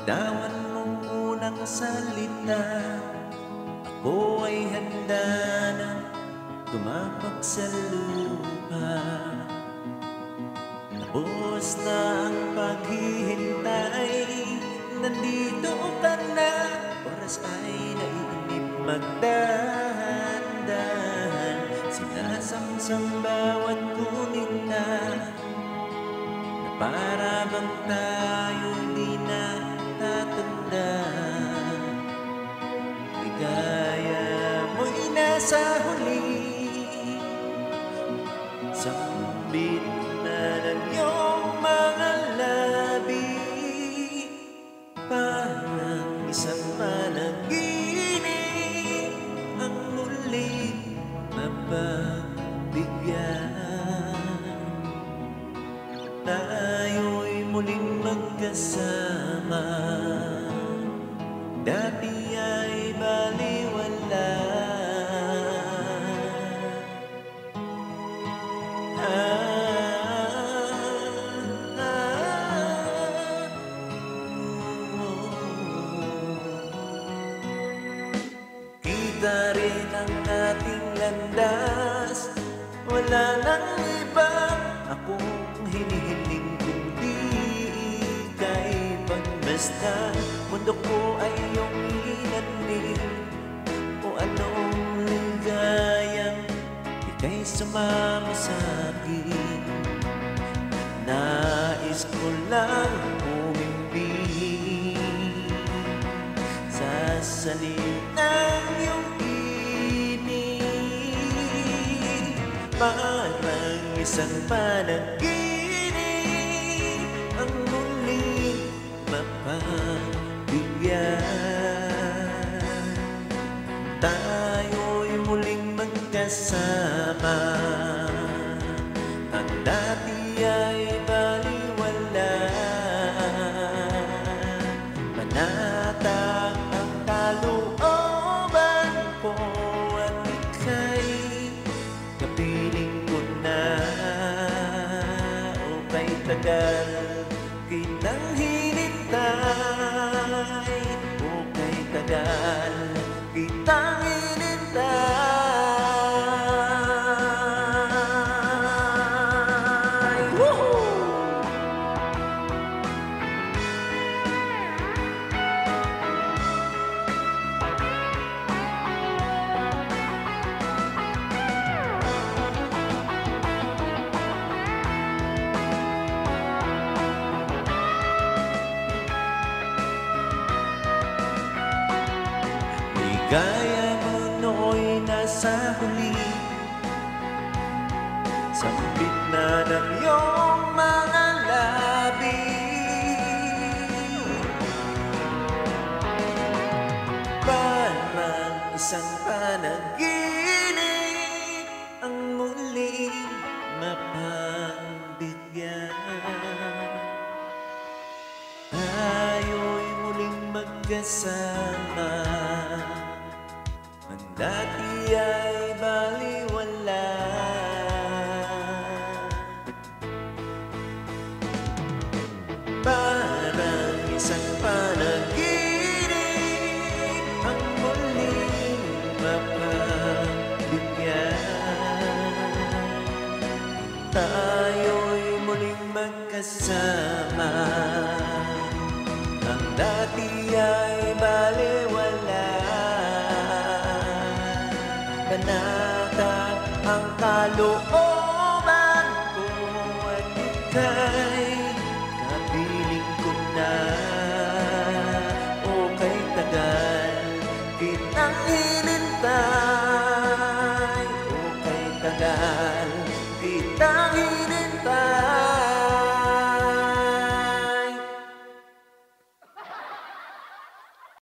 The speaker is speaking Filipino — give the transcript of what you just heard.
Bitawan mong unang salita, ako ay handa na tumapak sa lupa. Tapos na ang paghihintay, nandito ka na, oras ay naiinip, magdahan-dahan. Sinasamsam bawat kunin na para bang tayo'y di na tatanda. Ligaya mo'y nasa huli, sambit na ng iyong mga labi, parang isang panaginip ang muling mapagbigyan. Tayo'y muling magkasama, dati ay baliwala. Kita rin ang ating landas, wala nang iba akong hinihiling kundi ika'y pagmasdan. Mundo ko ay iyong inanin, o anong ligayang ika'y sumama sa'kin. Nais ko lang umimpi sa salim ng iyong tinig, parang isang panaginip ang muling mapagbigyan. Tayo'y muling magkasama, ang dati ay baliwala. Panatag ang kalooban ko at ika'y kapiling ko na. O kay tagal kitang hinintay, o kay tagal kitang hinintay. Ligaya mo nooy nasa huli, sambit na ng iyong mga labi, parang isang panaginip ang muling mapagbigyan. Tayo'y muling magkasama, ang dati ay baliwala. Parang isang panaginip ang muling mapagbigyan. Tayo'y muling magkasama, ang dati ay baliwala. Panatag ang kalooban ko at ika'y